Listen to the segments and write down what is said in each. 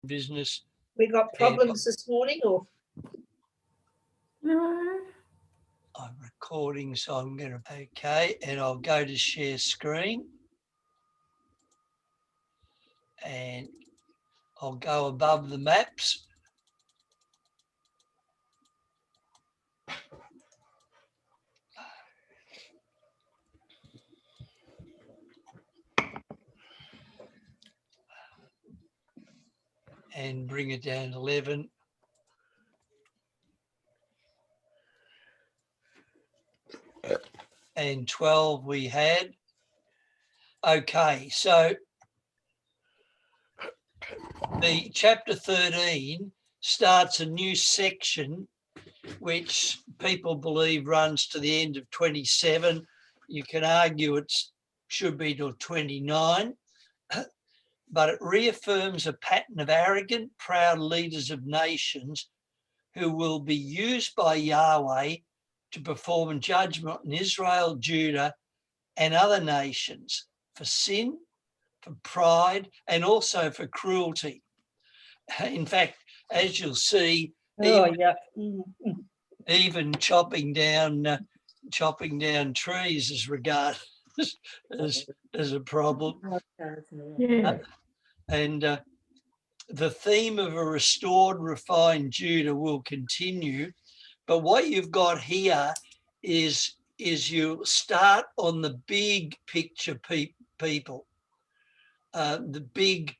business. We got problems this morning, or? No. I'm recording, so I'm going to, okay, and I'll go to share screen. And I'll go above the maps. And bring it down to 11. And 12 we had. Okay, so the chapter 13 starts a new section which people believe runs to the end of 27. You can argue it should be till 29, but it reaffirms a pattern of arrogant, proud leaders of nations who will be used by Yahweh to perform judgment on Israel, Judah, and other nations for sin, for pride, and also for cruelty. In fact, as you'll see, even chopping down trees is regarded as a problem. Yeah. And the theme of a restored, refined Judah will continue. But what you've got here is you start on the big picture people, the big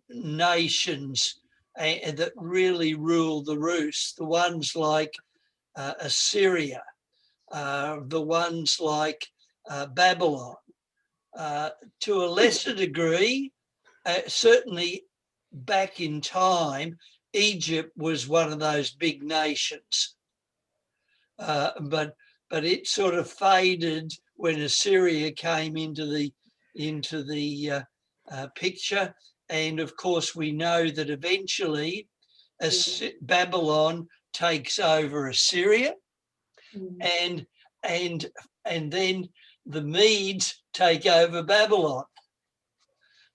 nations that really rule the roost, the ones like Assyria, the ones like Babylon. To a lesser degree, certainly back in time, Egypt was one of those big nations, but it sort of faded when Assyria came into the picture. And of course, we know that eventually Babylon takes over Assyria, and then the Medes take over Babylon,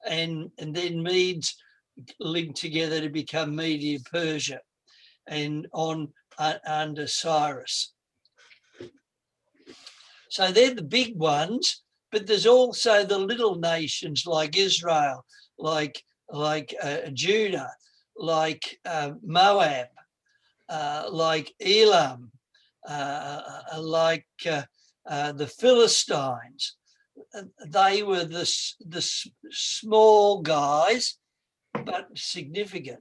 and then Medes link together to become Media Persia, and on under Cyrus. So they're the big ones, but there's also the little nations like Israel, like Judah, like Moab, like Elam, like the Philistines. They were the small guys, but significant.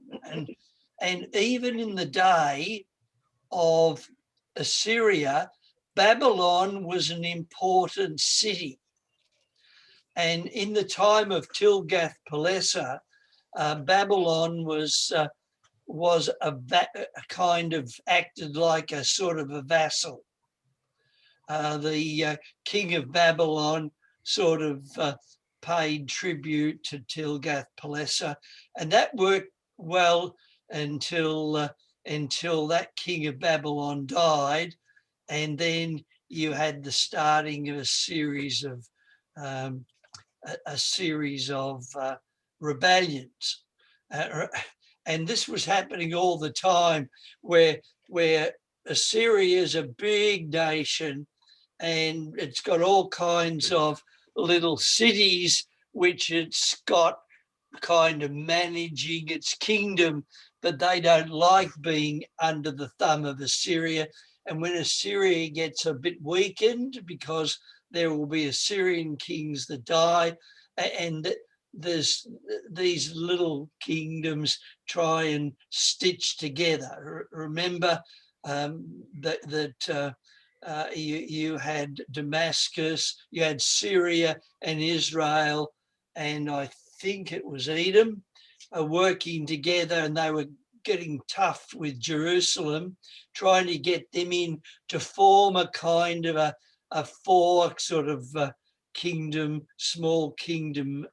And even in the day of Assyria, Babylon was an important city. And in the time of Tilgath-Pileser, Babylon was a kind of acted like a sort of a vassal. The king of Babylon sort of paid tribute to Tilgath-Pileser, and that worked well until that king of Babylon died, and then you had the starting of a series of rebellions, and this was happening all the time, where Assyria is a big nation, and it's got all kinds of little cities which it's got kind of managing its kingdom, but they don't like being under the thumb of Assyria. And when Assyria gets a bit weakened, because there will be Assyrian kings that die, and there's these little kingdoms try and stitch together. Remember that you had Damascus, you had Syria and Israel, and I think it was Edom, working together, and they were getting tough with Jerusalem, trying to get them in to form a kind of a fork sort of kingdom, small kingdom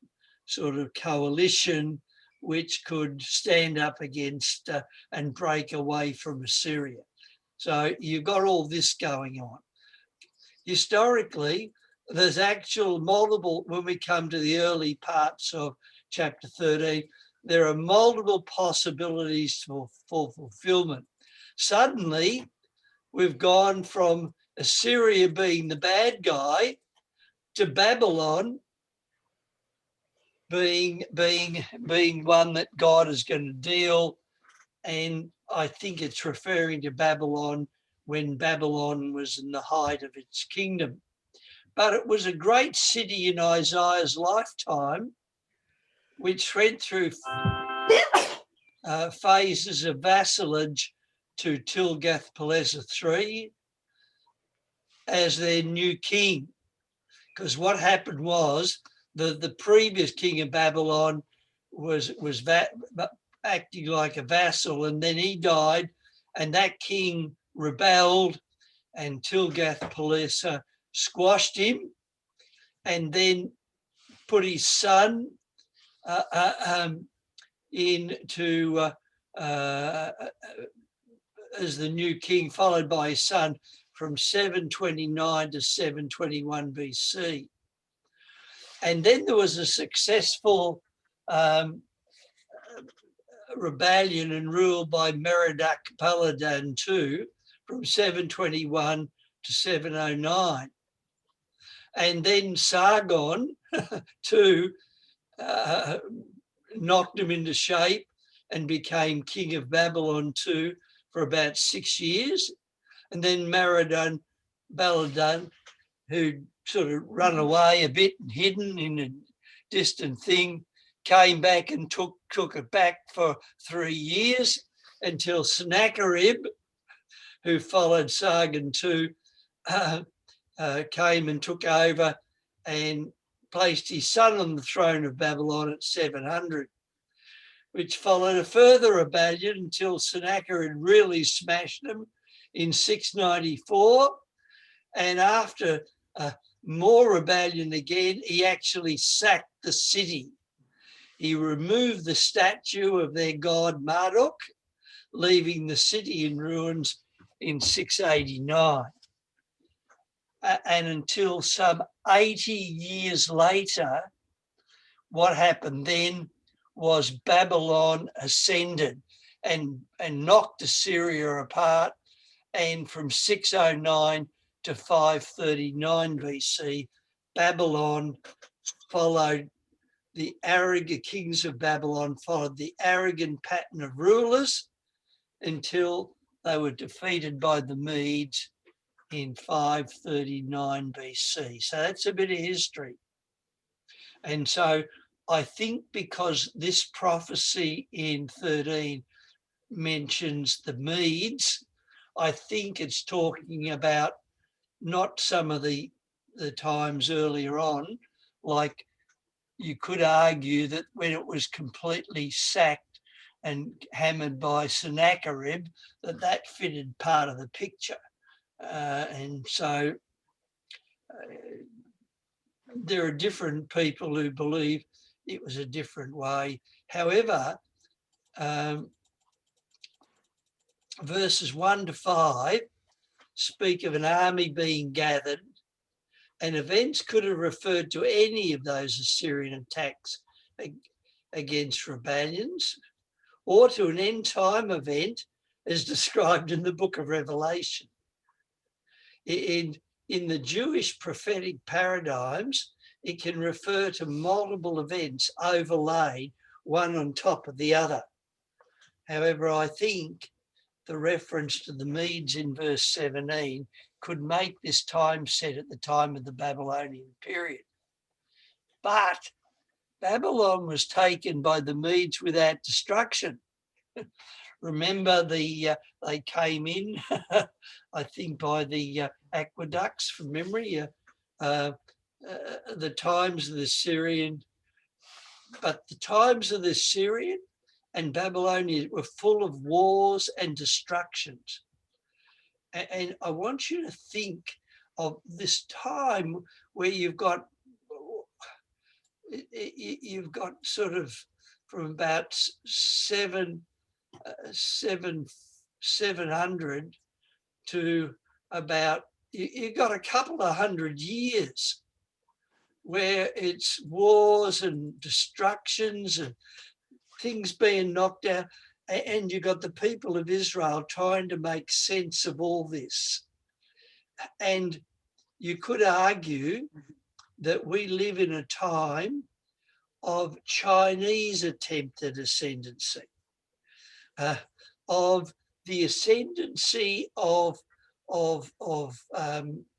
sort of coalition, which could stand up against and break away from Assyria. So you've got all this going on. Historically, there's actual multiple, when we come to the early parts of chapter 13, there are multiple possibilities for fulfillment. Suddenly, we've gone from Assyria being the bad guy to Babylon being one that God is going to deal. And I think it's referring to Babylon when Babylon was in the height of its kingdom. But it was a great city in Isaiah's lifetime, which went through phases of vassalage to Tilgath-Pileser III as their new king. Because what happened was the previous king of Babylon was acting like a vassal, and then he died, and that king rebelled, and Tilgath-Pileser squashed him, and then put his son into as the new king, followed by his son from 729 to 721 BC. And then there was a successful rebellion and rule by Merodach-Baladan II from 721 to 709. And then Sargon II knocked him into shape and became king of Babylon II for about 6 years. And then Merodach-Baladan, who'd sort of run away a bit and hidden in a distant thing, came back and took it back for 3 years until Sennacherib, who followed Sargon II, came and took over and placed his son on the throne of Babylon at 700, which followed a further rebellion until Sennacherib really smashed him in 694. And after more rebellion again, he actually sacked the city. He removed the statue of their god Marduk, leaving the city in ruins in 689. And until some 80 years later, what happened then was Babylon ascended and knocked Assyria apart. And from 609 to 539 BC, Babylon followed the arrogant kings of Babylon, followed the arrogant pattern of rulers until they were defeated by the Medes in 539 BC. So that's a bit of history. And so I think because this prophecy in 13 mentions the Medes, I think it's talking about not some of the times earlier on, like you could argue that when it was completely sacked and hammered by Sennacherib, that fitted part of the picture. And so there are different people who believe it was a different way. However, verses 1 to 5 speak of an army being gathered, and events could have referred to any of those Assyrian attacks against rebellions, or to an end time event as described in the book of Revelation. In the Jewish prophetic paradigms, it can refer to multiple events overlaid one on top of the other. However, I think the reference to the Medes in verse 17 could make this time set at the time of the Babylonian period. But Babylon was taken by the Medes without destruction. Remember, they came in, I think, by the aqueducts from memory, the times of the Syrian. But the times of the Syrian and Babylonian were full of wars and destructions. And I want you to think of this time where you've got sort of from about 700 to about, you've got a couple of 100 years where it's wars and destructions and things being knocked out, and you've got the people of Israel trying to make sense of all this. And you could argue that we live in a time of Chinese attempted ascendancy, of the ascendancy of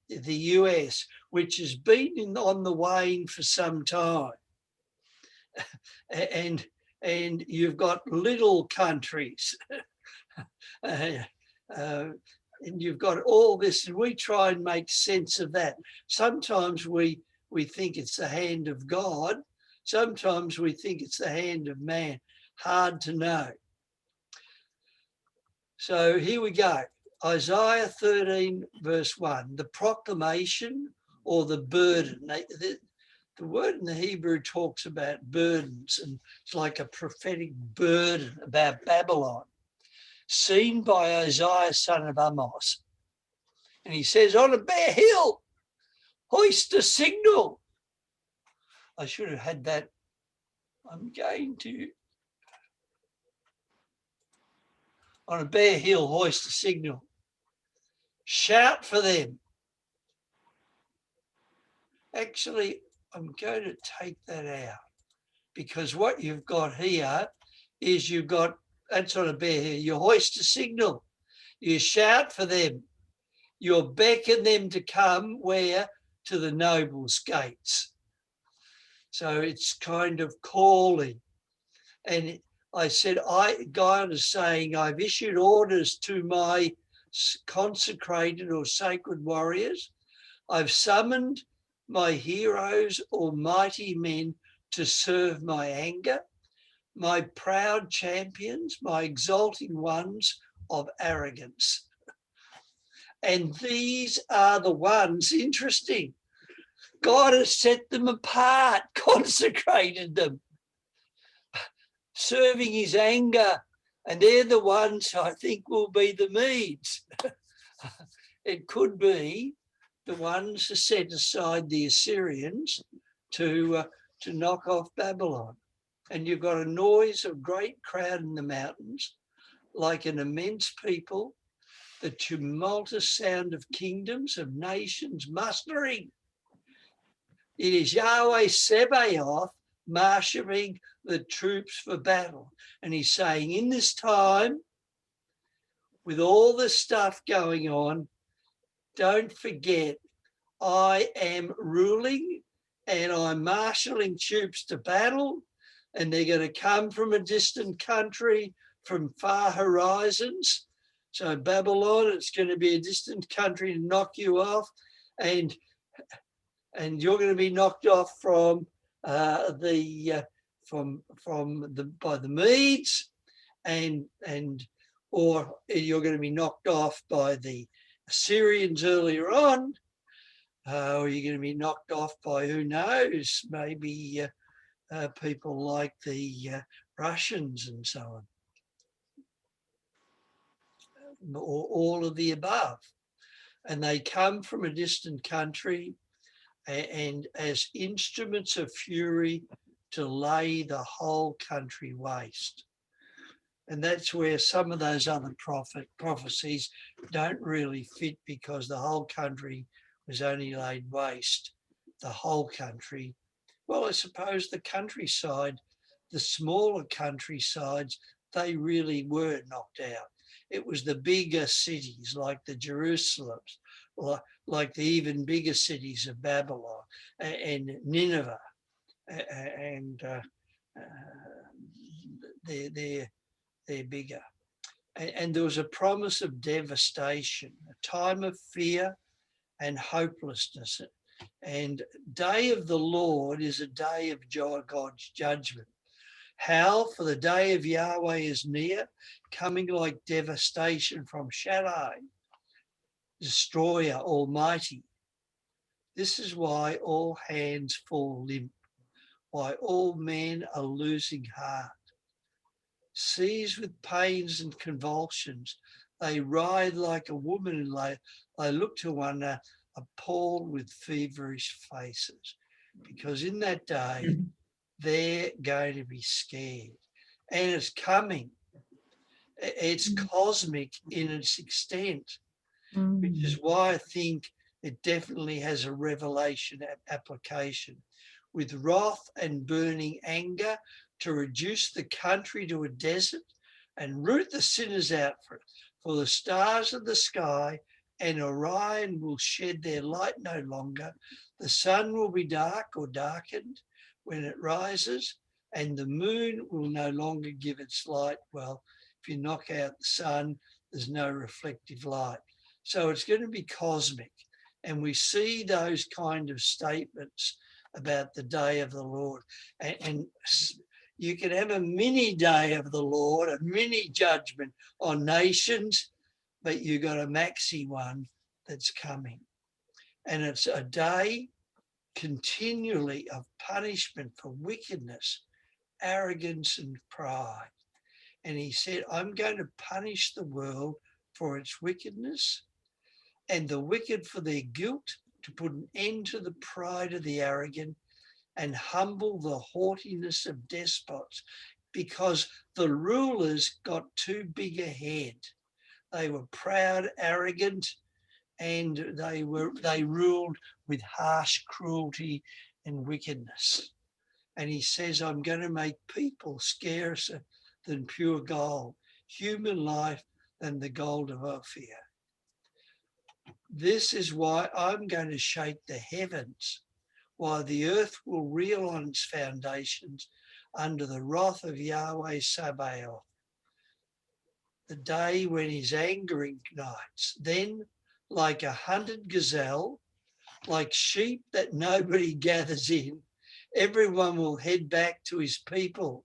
the US, which has been on the wane for some time. And you've got little countries, and you've got all this, and we try and make sense of that. Sometimes we think it's the hand of God. Sometimes we think it's the hand of man. Hard to know. So here we go. Isaiah 13, verse 1, the proclamation or the burden. The word in the Hebrew talks about burdens, and it's like a prophetic burden about Babylon, seen by Isaiah, son of Amos. And he says, on a bare hill, hoist a signal. I should have had that. I'm going to. On a bare hill, hoist a signal. Shout for them. Actually, I'm going to take that out, because what you've got here is you've got, that's on a bare hill, you hoist a signal. You shout for them. You beckon them to come where? To the nobles' gates. So it's kind of calling. And I said, God is saying, I've issued orders to my consecrated or sacred warriors. I've summoned my heroes or mighty men to serve my anger, my proud champions, my exalting ones of arrogance. And these are the ones, interesting, God has set them apart, consecrated them, serving his anger, and they're the ones I think will be the Medes. It could be the ones who set aside the Assyrians to knock off Babylon. And you've got a noise of great crowd in the mountains, like an immense people, the tumultuous sound of kingdoms, of nations mustering. It is Yahweh Sebaoth marshalling the troops for battle. And he's saying, in this time, with all this stuff going on, don't forget, I am ruling and I'm marshalling troops to battle, and they're going to come from a distant country, from far horizons. So Babylon, it's going to be a distant country to knock you off, and you're going to be knocked off from by the Medes, or you're going to be knocked off by the Assyrians earlier on, or you're going to be knocked off by, who knows, maybe people like the Russians and so on, or all of the above. And they come from a distant country, and as instruments of fury to lay the whole country waste. And that's where some of those other prophecies don't really fit, because the whole country was only laid waste. The whole country. Well, I suppose the countryside, the smaller countrysides, they really were knocked out. It was the bigger cities like the Jerusalems, like the even bigger cities of Babylon and Nineveh, and they're bigger. And there was a promise of devastation, a time of fear and hopelessness. And day of the Lord is a day of God's judgment. How? For the day of Yahweh is near, coming like devastation from Shaddai, destroyer almighty. This is why all hands fall limp, why all men are losing heart. Seized with pains and convulsions, they writhe like a woman, and they look to one another, appalled with feverish faces. because in that day, they're going to be scared. And it's coming. It's cosmic in its extent, which is why I think it definitely has a revelation application. With wrath and burning anger to reduce the country to a desert and root the sinners out for the stars of the sky and Orion will shed their light no longer. The sun will be dark or darkened when it rises, and the moon will no longer give its light. Well, if you knock out the sun, there's no reflective light. So it's going to be cosmic. And we see those kind of statements about the day of the Lord. And you can have a mini day of the Lord, a mini judgment on nations, but you got a maxi one that's coming. And it's a day continually of punishment for wickedness, arrogance and pride. And he said, I'm going to punish the world for its wickedness and the wicked for their guilt, to put an end to the pride of the arrogant and humble the haughtiness of despots, because the rulers got too big a head. They were proud, arrogant, and they ruled with harsh cruelty and wickedness. And he says, I'm going to make people scarcer than pure gold, human life than the gold of Ophir. This is why I'm going to shake the heavens, while the earth will reel on its foundations under the wrath of Yahweh Sabaoth, the day when his anger ignites. Then, like a hunted gazelle, like sheep that nobody gathers in, everyone will head back to his people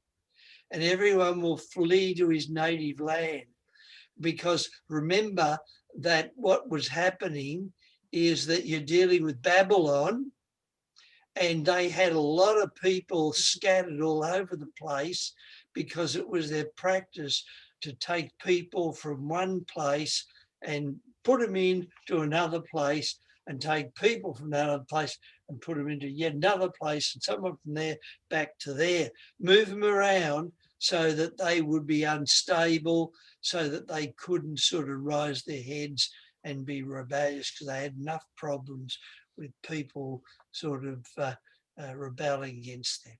and everyone will flee to his native land. Because remember that what was happening is that you're dealing with Babylon, and they had a lot of people scattered all over the place because it was their practice to take people from one place and put them into another place, and take people from another place and put them into yet another place, and someone from there back to there, move them around so that they would be unstable, so that they couldn't sort of rise their heads and be rebellious, because they had enough problems with people sort of rebelling against them.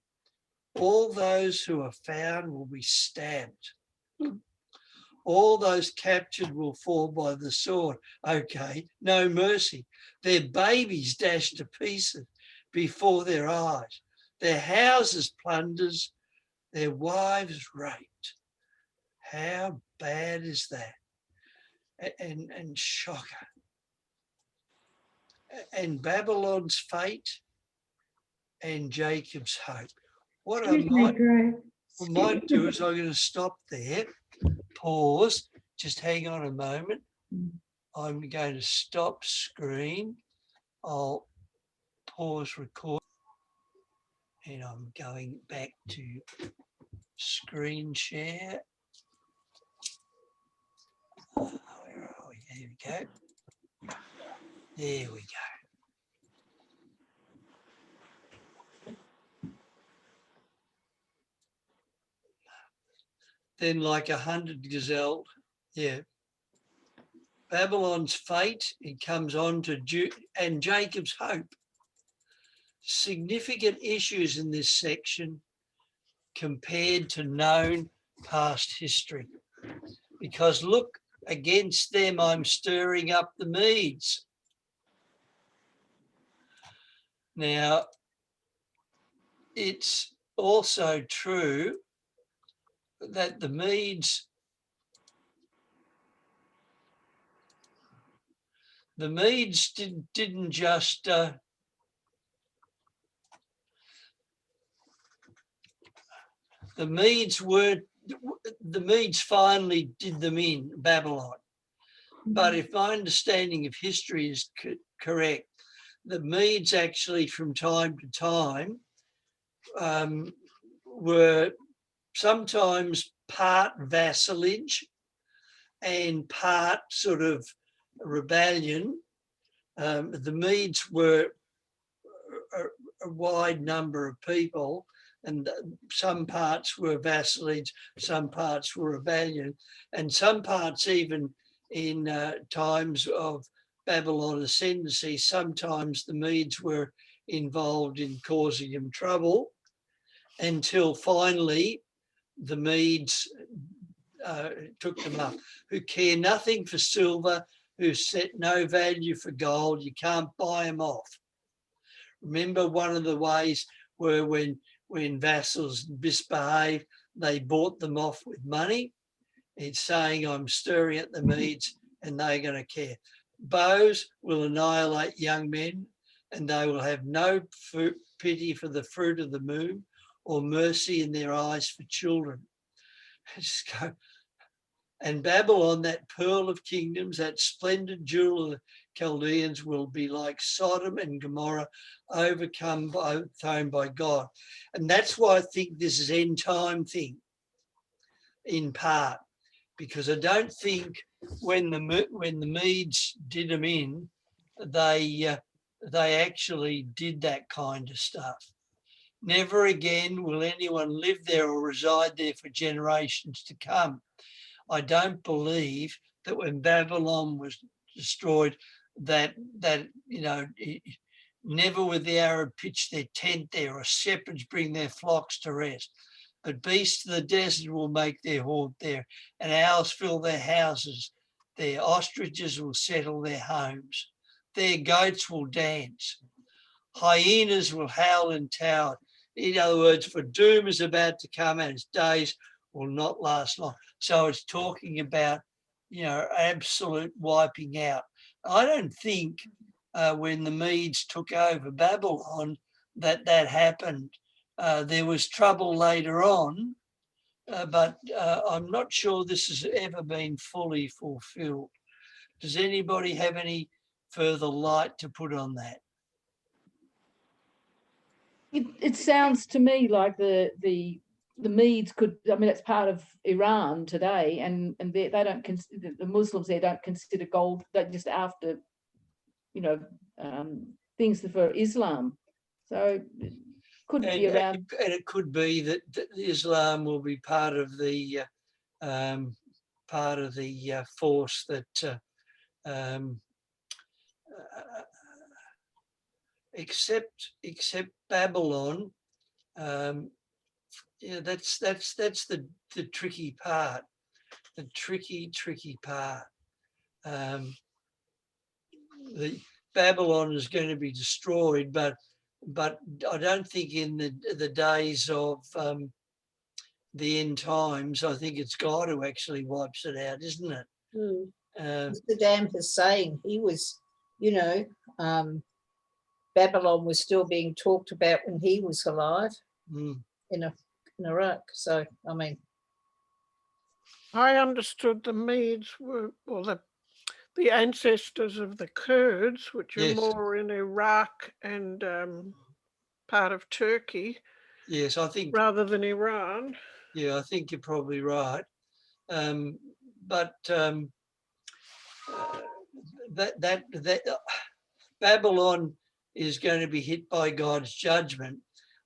All those who are found will be stabbed. All those captured will fall by the sword. Okay, no mercy. Their babies dashed to pieces before their eyes. Their houses plundered, their wives raped. How bad is that? And shocker. And Babylon's fate and Jacob's hope. What I might do is I'm going to stop there, pause, just hang on a moment. I'm going to stop screen. I'll pause record, and I'm going back to screen share. Where are we? There we go. There we go. Then like a hunted gazelle, yeah. Babylon's fate, it comes on to and Jacob's hope. Significant issues in this section compared to known past history. Because look, against them I'm stirring up the Medes. Now, it's also true that the Medes didn't just the Medes finally did them in Babylon. But if my understanding of history is correct, the Medes actually from time to time were sometimes part vassalage and part sort of rebellion. The Medes were a wide number of people, and some parts were vassalage, some parts were rebellion, and some parts even in times of Babylon ascendancy, sometimes the Medes were involved in causing them trouble until finally the Medes took them up, who care nothing for silver, who set no value for gold. You can't buy them off. Remember, one of the ways were when vassals misbehave, they bought them off with money. It's saying, I'm stirring at the Medes and they're going to care. Bows will annihilate young men, and they will have no pity for the fruit of the moon or mercy in their eyes for children. Just go. And Babylon, that pearl of kingdoms, that splendid jewel of the Chaldeans, will be like Sodom and Gomorrah, overthrown by God. And that's why I think this is end time thing, in part, because I don't think when the Medes did them in, they actually did that kind of stuff. Never again will anyone live there or reside there for generations to come. I don't believe that when Babylon was destroyed, that never would the Arab pitch their tent there, or shepherds bring their flocks to rest. But beasts of the desert will make their haunt there, and owls fill their houses. Their ostriches will settle their homes. Their goats will dance. Hyenas will howl and tower. In other words, for doom is about to come, and its days will not last long. So it's talking about, absolute wiping out. I don't think when the Medes took over Babylon that happened. There was trouble later on, but I'm not sure this has ever been fully fulfilled. Does anybody have any further light to put on that? It sounds to me like the Medes could, I mean, it's part of Iran today, and they don't consider, the Muslims there don't consider gold, they're just after, things for Islam. So it could be around. And it could be that Islam will be part of the force that except Babylon. That's the tricky part. The tricky part. The Babylon is going to be destroyed, but I don't think in the days of the end times, I think it's God who actually wipes it out, isn't it? Mr. Dam is saying he was, Babylon was still being talked about when he was alive in Iraq. So, I mean. I understood the Medes were, well, the ancestors of the Kurds, which are more in Iraq and part of Turkey. Yes, I think. Rather than Iran. Yeah, I think you're probably right. But Babylon is going to be hit by God's judgment.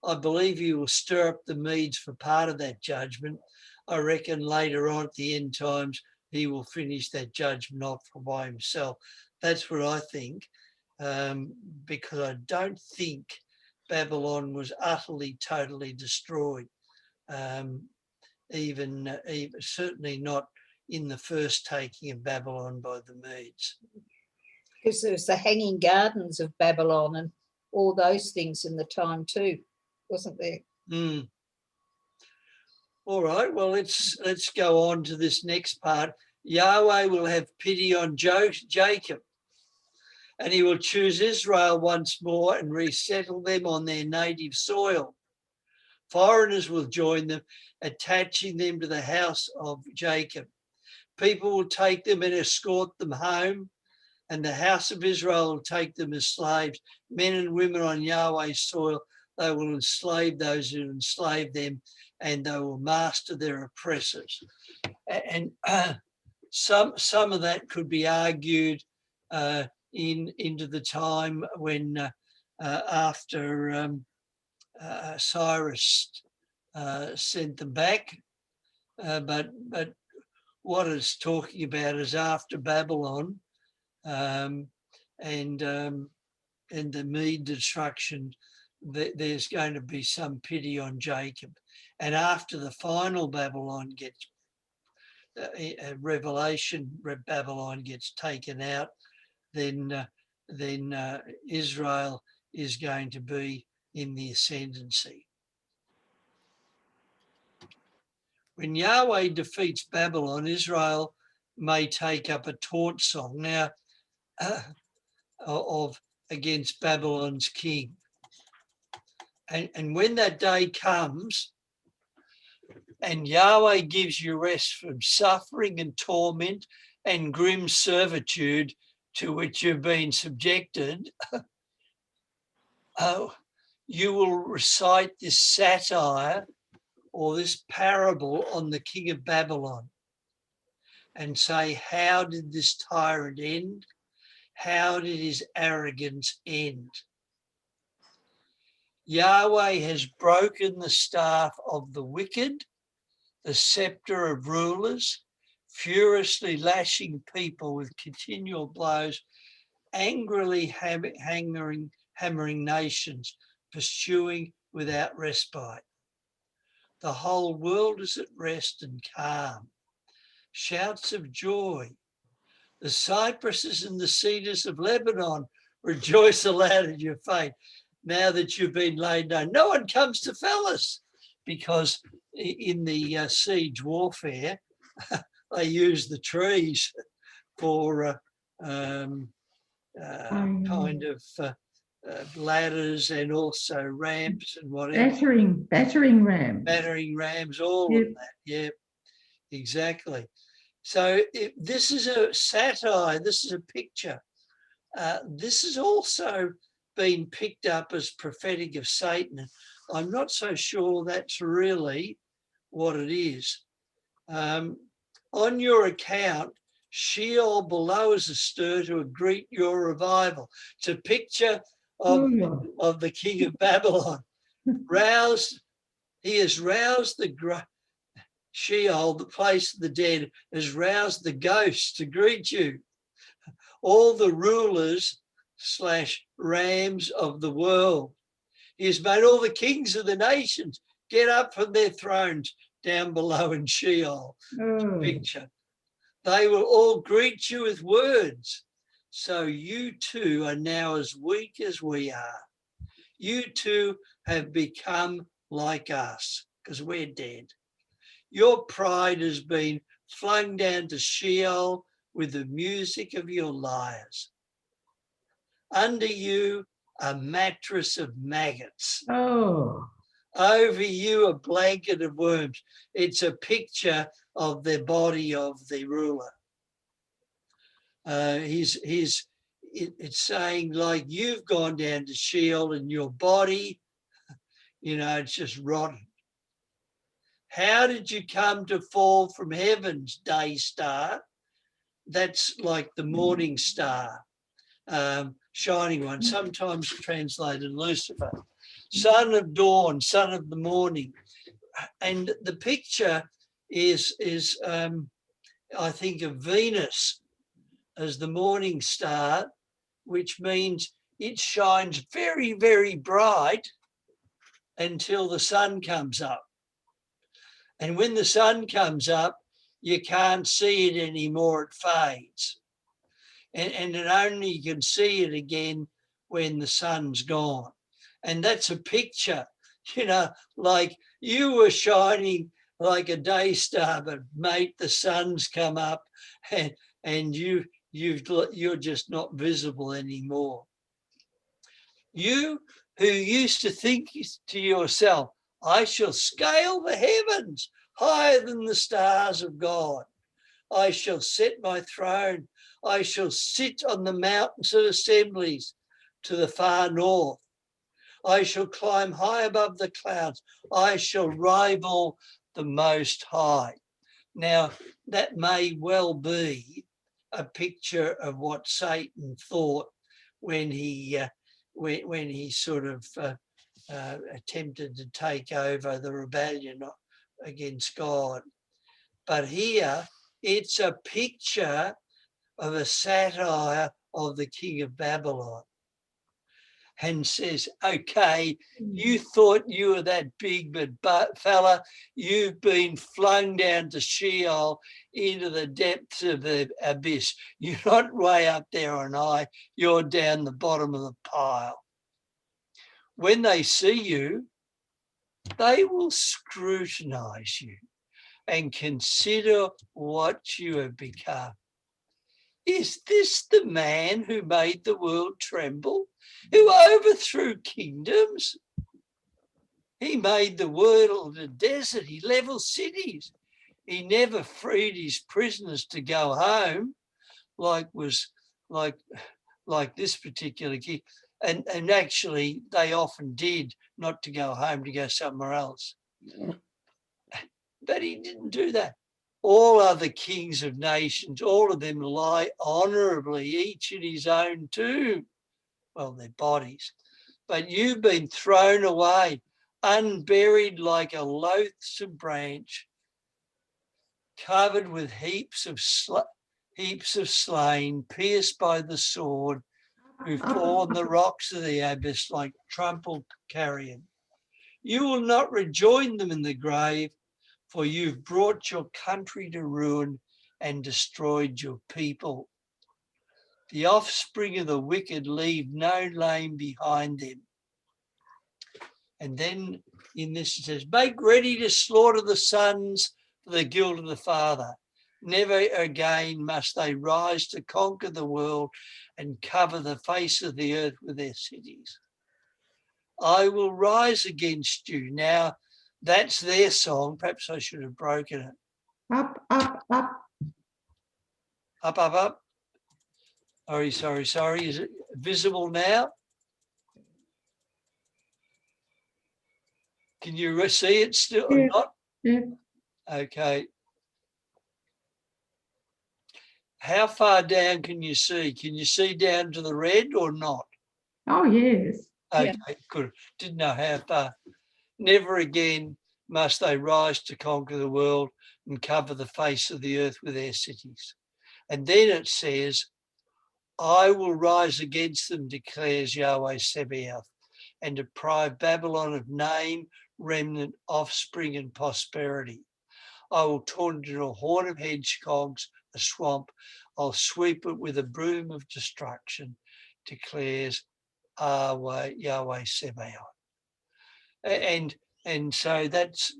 I believe he will stir up the Medes for part of that judgment. I reckon later on at the end times, he will finish that judgment off by himself. That's what I think, because I don't think Babylon was utterly, totally destroyed, even certainly not in the first taking of Babylon by the Medes. Because there's the hanging gardens of Babylon and all those things in the time too, wasn't there? All right, well, let's go on to this next part. Yahweh will have pity on Jacob, and he will choose Israel once more and resettle them on their native soil. Foreigners will join them, attaching them to the house of Jacob. People will take them and escort them home, and the house of Israel will take them as slaves. Men and women on Yahweh's soil, they will enslave those who enslave them, and they will master their oppressors. And some of that could be argued into the time when after Cyrus sent them back. But what it's talking about is after Babylon and the Mede destruction, there's going to be some pity on Jacob. And after the final Babylon gets, Babylon gets taken out, then Israel is going to be in the ascendancy. When Yahweh defeats Babylon, Israel may take up a taunt song now against Babylon's king. And when that day comes and Yahweh gives you rest from suffering and torment and grim servitude to which you've been subjected, you will recite this satire or this parable on the king of Babylon and say, how did this tyrant end? How did his arrogance end? Yahweh has broken the staff of the wicked, the scepter of rulers, furiously lashing people with continual blows, angrily hammering nations, pursuing without respite. The whole world is at rest and calm. Shouts of joy. The cypresses and the cedars of Lebanon rejoice aloud at your fate. Now that you've been laid down, no one comes to fell us, because in the siege warfare, they use the trees for kind of ladders and also ramps and whatever. Battering rams. Battering rams, all of that. Yeah, exactly. So this is a satire. This is a picture. This has also been picked up as prophetic of Satan. I'm not so sure that's really what it is. On your account, Sheol below is astir to greet your revival. It's a picture of the king of Babylon. He has roused Sheol, the place of the dead, has roused the ghosts to greet you. All the rulers / rams of the world. He has made all the kings of the nations get up from their thrones down below in Sheol. Picture. They will all greet you with words. So you too are now as weak as we are. You too have become like us because we're dead. Your pride has been flung down to Sheol with the music of your lyres. Under you, a mattress of maggots. Over you, a blanket of worms. It's a picture of the body of the ruler. It's saying, like, you've gone down to Sheol and your body, it's just rotten. How did you come to fall from heaven's day star? That's like the morning star, shining one, sometimes translated Lucifer. Son of dawn, son of the morning. And the picture is I think, of Venus as the morning star, which means it shines very, very bright until the sun comes up. And when the sun comes up, you can't see it anymore, it fades. And it only you can see it again when the sun's gone. And that's a picture, like you were shining like a day star, but mate, the sun's come up and you're just not visible anymore. You who used to think to yourself, I shall scale the heavens higher than the stars of God. I shall set my throne. I shall sit on the mountains of assemblies to the far north. I shall climb high above the clouds. I shall rival the Most High. Now, that may well be a picture of what Satan thought when he when he sort of attempted to take over the rebellion against God. But here it's a picture of a satire of the king of Babylon, and says, okay, you thought you were that big, but fella, you've been flung down to Sheol into the depths of the abyss. You're not way up there on high, you're down the bottom of the pile. When they see you, they will scrutinize you and consider what you have become. Is this the man who made the world tremble, who overthrew kingdoms? He made the world a desert. He leveled cities. He never freed his prisoners to go home, like this particular king. And actually, they often did, not to go home, to go somewhere else. But he didn't do that. All other kings of nations, all of them lie honourably, each in his own tomb. Well, their bodies. But you've been thrown away, unburied like a loathsome branch, covered with heaps of slain, pierced by the sword, who fall on the rocks of the abyss like trampled carrion. You will not rejoin them in the grave, for you've brought your country to ruin and destroyed your people. The offspring of the wicked leave no name behind them. And then in this it says, make ready to slaughter the sons for the guilt of the father. Never again must they rise to conquer the world and cover the face of the earth with their cities. I will rise against you. Now, that's their song. Perhaps I should have broken it. Up, up, up. Up, up, up. Sorry. Is it visible now? Can you see it still or not? Yeah. Okay. How far down can you see? Can you see down to the red or not? Oh, yes. Okay, good. Didn't know how far. Never again must they rise to conquer the world and cover the face of the earth with their cities. And then it says, I will rise against them, declares Yahweh Sabaoth, and deprive Babylon of name, remnant, offspring, and prosperity. I will turn it into a horn of hedgehogs, a swamp. I'll sweep it with a broom of destruction, declares Yahweh Sabaoth. And so that's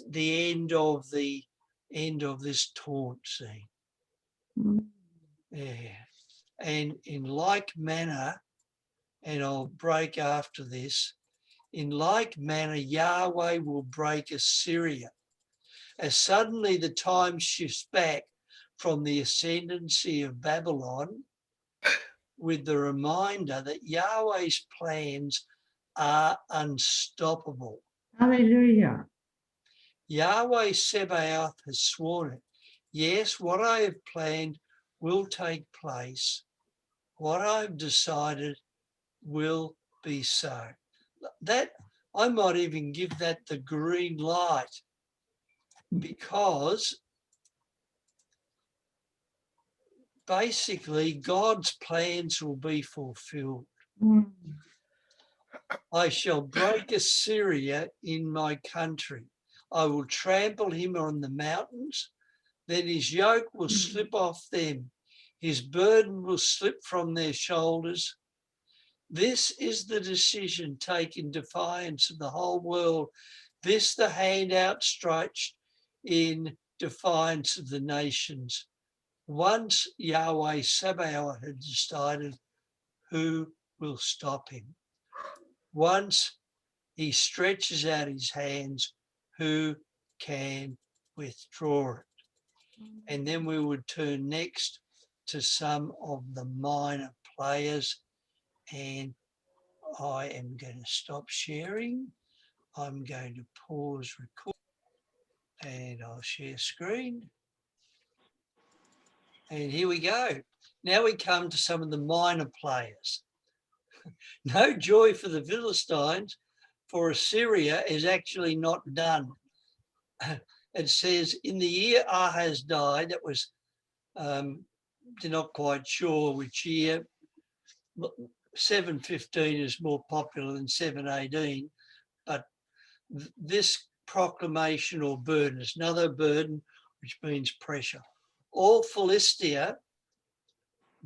the end of this taunt scene. Mm. Yeah. And in like manner, and I'll break after this, in like manner, Yahweh will break Assyria. As suddenly the time shifts back from the ascendancy of Babylon with the reminder that Yahweh's plans are unstoppable. Hallelujah. Yahweh Sabaoth has sworn it. Yes, what I have planned will take place. What I've decided will be so. That I might even give that the green light, because basically God's plans will be fulfilled. Mm. I shall break Assyria in my country. I will trample him on the mountains. Then his yoke will slip off them. His burden will slip from their shoulders. This is the decision taken in defiance of the whole world. This the hand outstretched in defiance of the nations. Once Yahweh Sabaoth had decided, who will stop him? Once he stretches out his hands, who can withdraw it? And then we would turn next to some of the minor players, and I am going to stop sharing. I'm going to pause record and I'll share screen. And here we go. Now we come to some of the minor players. No joy for the Philistines, for Assyria is actually not done. It says, in the year Ahaz died, that was, they're not quite sure which year. 715 is more popular than 718, but this proclamation or burden is another burden, which means pressure. All Philistia,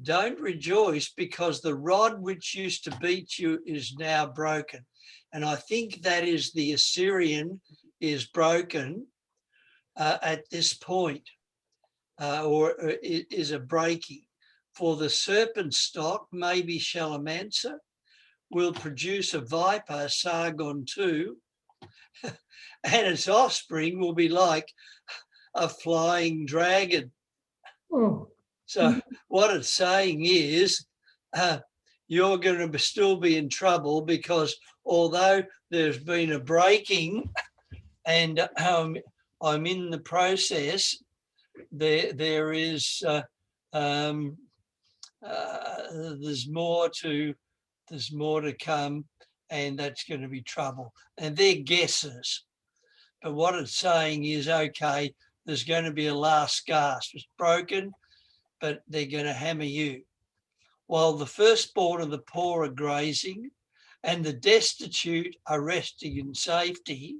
don't rejoice, because the rod which used to beat you is now broken. And I think that is the Assyrian is broken at this point, or is a breaking. For the serpent stock, maybe Shalamancer, will produce a viper, Sargon too, and its offspring will be like a flying dragon. Oh, So what it's saying is, you're going to still be in trouble, because although there's been a breaking and I'm in the process, there is there's more to come, and that's going to be trouble. And they're guesses, but what it's saying is, okay, there's going to be a last gasp. It's broken, but they're going to hammer you. While the firstborn of the poor are grazing and the destitute are resting in safety,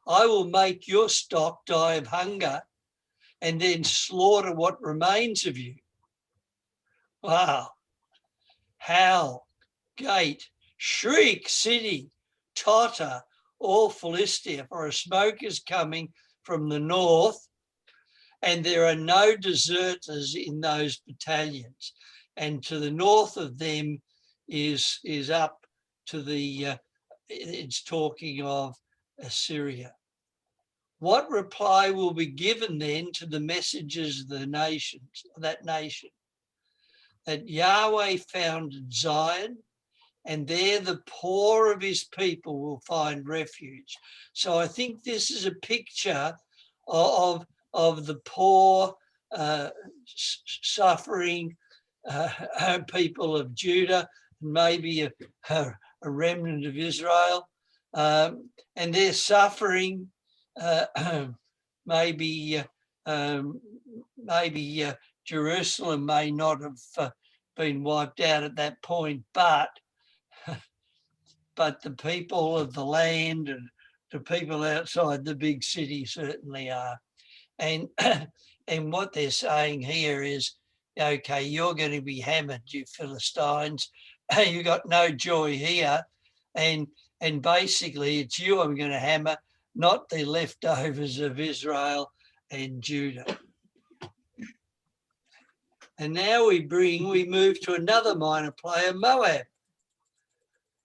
I will make your stock die of hunger and then slaughter what remains of you. Wow. Howl, gate, shriek, city, totter, all Philistia, for a smoke is coming from the north, and there are no deserters in those battalions. And to the north of them is up to the, it's talking of Assyria. What reply will be given then to the messengers of the nations, that nation? That Yahweh founded Zion, and there the poor of his people will find refuge. So I think this is a picture of the poor, suffering people of Judah, maybe a remnant of Israel, and they're suffering. Maybe Jerusalem may not have been wiped out at that point, but the people of the land and the people outside the big city certainly are. And and what they're saying here is, okay, you're going to be hammered, you Philistines. You got no joy here, and basically it's you I'm going to hammer, not the leftovers of Israel and Judah. And now we move to another minor player, Moab.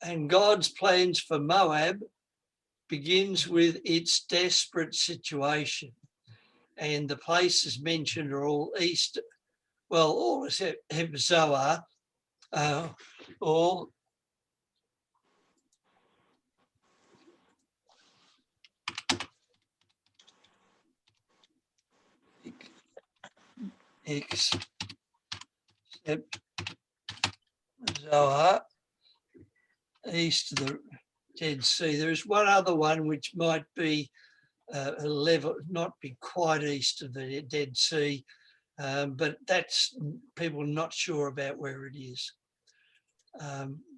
And God's plans for Moab begins with its desperate situation. And the places mentioned are all east, well, all except Zoar, all except Zoar, east of the Dead Sea. There's one other one which might be a level, not be quite east of the Dead Sea, but that's people not sure about where it is.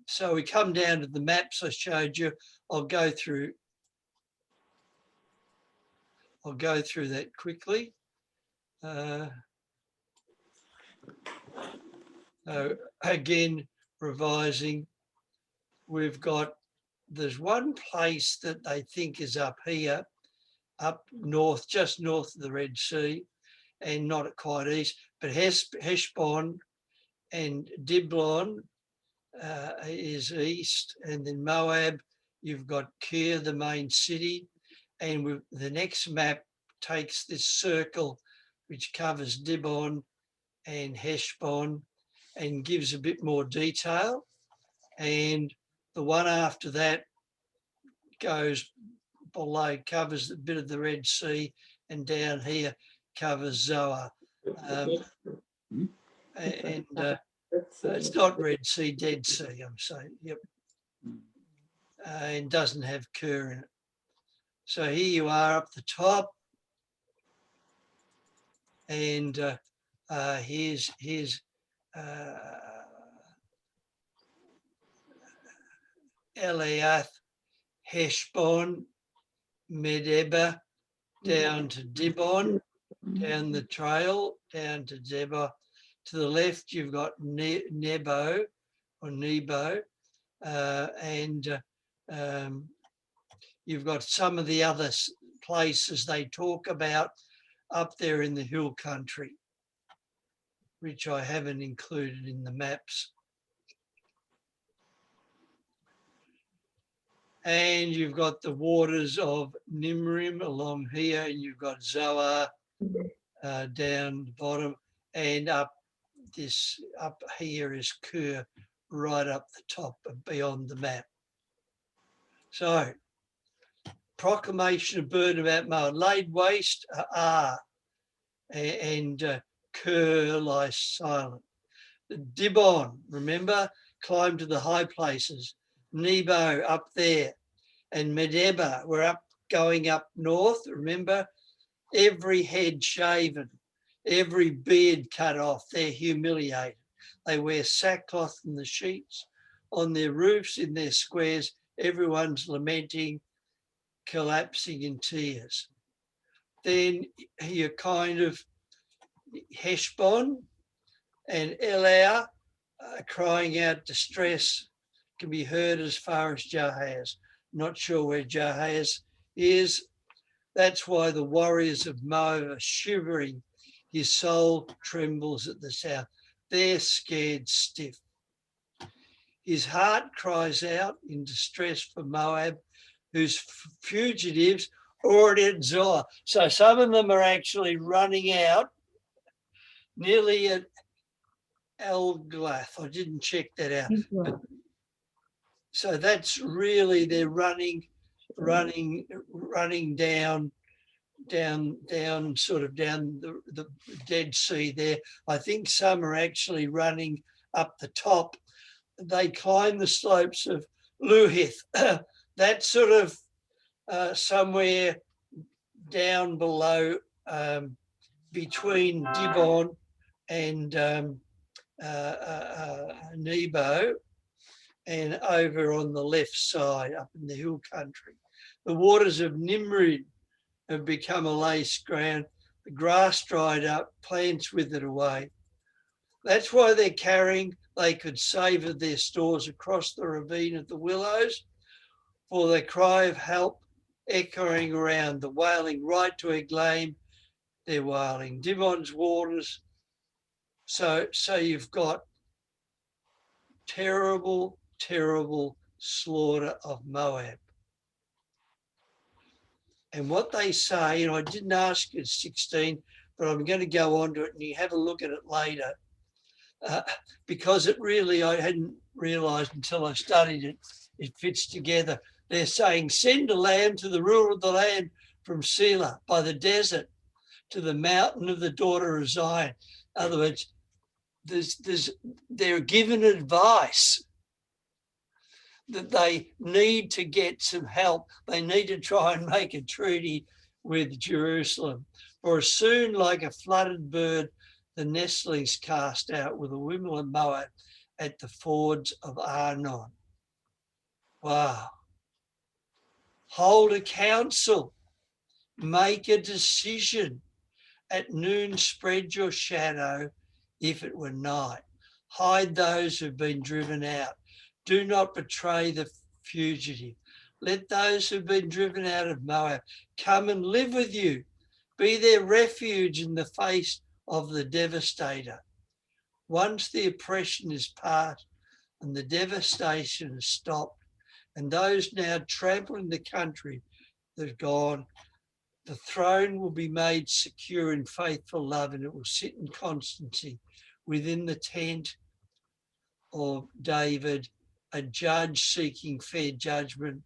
So we come down to the maps I showed you. I'll go through that quickly. Again, revising, there's one place that they think is up here, up north, just north of the Red Sea, and not quite east, but Heshbon and Diblon is east, and then Moab, you've got Kir, the main city, and the next map takes this circle which covers Dibon and Heshbon and gives a bit more detail, and the one after that goes below, covers a bit of the Red Sea, and down here covers Zoar. It's not Red Sea, Dead Sea, I'm saying, yep. And doesn't have Ker in it. So here you are up the top. And here's Eliath, Heshbon, Medeba, down to Dibon, down the trail, down to Zebah. To the left, you've got Nebo or Nebo, and you've got some of the other places they talk about up there in the hill country, which I haven't included in the maps. And you've got the waters of Nimrim along here, and you've got Zoar down the bottom, and up here is Ker, right up the top and beyond the map. So, proclamation of burden about Moab, laid waste and Ker lies silent. Dibon, remember, climbed to the high places. Nebo up there, and Medeba were going up north. Remember, every head shaven, every beard cut off. They're humiliated. They wear sackcloth in the sheets, on their roofs, in their squares. Everyone's lamenting, collapsing in tears. Then you're kind of Heshbon and Eliah crying out distress, can be heard as far as Jahaz. Not sure where Jahaz is. That's why the warriors of Moab are shivering. His soul trembles at the sound. They're scared stiff. His heart cries out in distress for Moab, whose fugitives are already at Zoar. So some of them are actually running out nearly at Elglath. I didn't check that out. But, so that's really, they're running down sort of down the Dead Sea there. I think some are actually running up the top. They climb the slopes of Luhith. That's sort of somewhere down below between Dibon and Nebo, and over on the left side up in the hill country. The waters of Nimrim have become a lace ground. The grass dried up, plants withered away. That's why they're carrying, they could savour their stores across the ravine of the willows, for the cry of help echoing around, the wailing right to Eglaim, they're wailing. Dibon's waters. So you've got terrible, terrible slaughter of Moab. And what they say, and I didn't ask you at 16, but I'm going to go on to it and you have a look at it later, because it really, I hadn't realised until I studied it, it fits together. They're saying, send a lamb to the ruler of the land from Selah by the desert to the mountain of the daughter of Zion. In other words, they're given advice that they need to get some help. They need to try and make a treaty with Jerusalem. For as soon like a flooded bird, the nestlings cast out with the women of Moab at the fords of Arnon. Wow. Hold a council, make a decision. At noon, spread your shadow if it were night. Hide those who've been driven out. Do not betray the fugitive. Let those who've been driven out of Moab come and live with you. Be their refuge in the face of the devastator. Once the oppression is past and the devastation is stopped, and those now trampling the country that are gone, the throne will be made secure in faithful love, and it will sit in constancy within the tent of David, a judge seeking fair judgment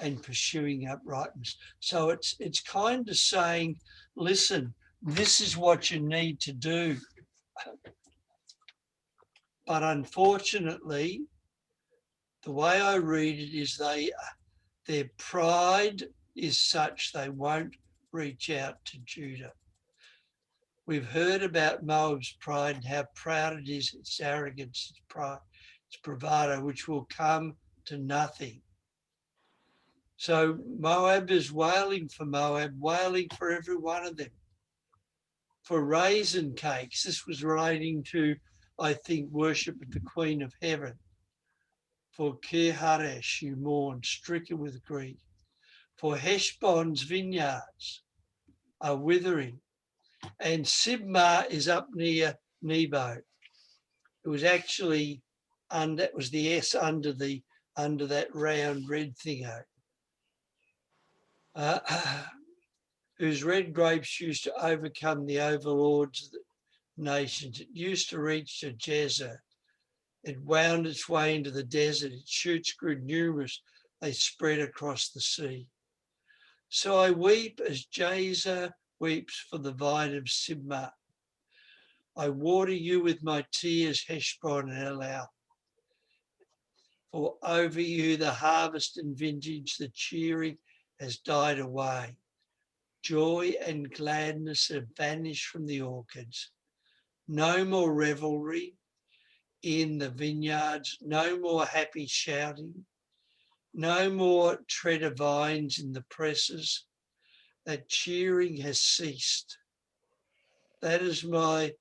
and pursuing uprightness. So it's kind of saying, listen, this is what you need to do. But unfortunately, the way I read it is their pride is such they won't reach out to Judah. We've heard about Moab's pride and how proud it is, its arrogance, its pride, its bravado, which will come to nothing. So Moab is wailing for Moab, wailing for every one of them. For raisin cakes, this was relating to, I think, worship of the Queen of Heaven. For Kir Haresh you mourn, stricken with grief. For Heshbon's vineyards are withering. And Sibmah is up near Nebo. It was actually under, it was the S under that round red thingo. Whose red grapes used to overcome the overlords of the nations. It used to reach to Jezer. It wound its way into the desert. Its shoots grew numerous. They spread across the sea. So I weep as Jazer weeps for the vine of Sibmah. I water you with my tears, Heshbon and Elal. For over you the harvest and vintage, the cheering has died away. Joy and gladness have vanished from the orchards. No more revelry in the vineyards, no more happy shouting, no more tread of vines in the presses. That cheering has ceased. That is my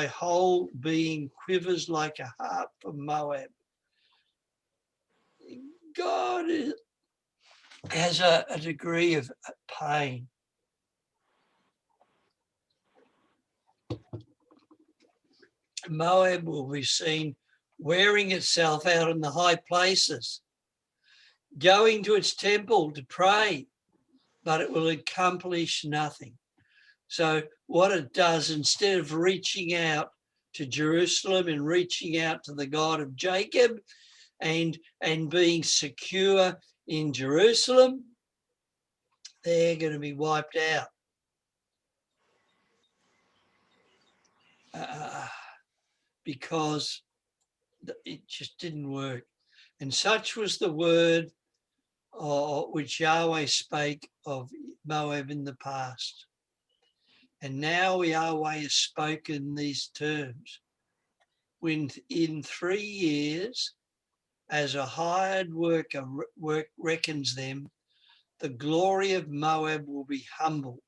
whole being quivers like a harp from Moab. God has a degree of pain. Moab will be seen wearing itself out in the high places, going to its temple to pray, but it will accomplish nothing. So what it does, instead of reaching out to Jerusalem and reaching out to the God of Jacob and being secure in Jerusalem, they're going to be wiped out. Because it just didn't work. And such was the word which Yahweh spake of Moab in the past. And now Yahweh has spoken these terms. When in 3 years, as a hired worker reckons them, the glory of Moab will be humbled.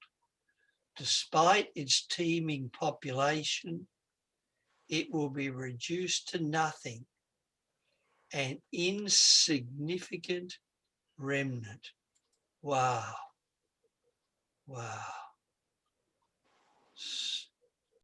Despite its teeming population, it will be reduced to nothing, an insignificant remnant. Wow. Wow.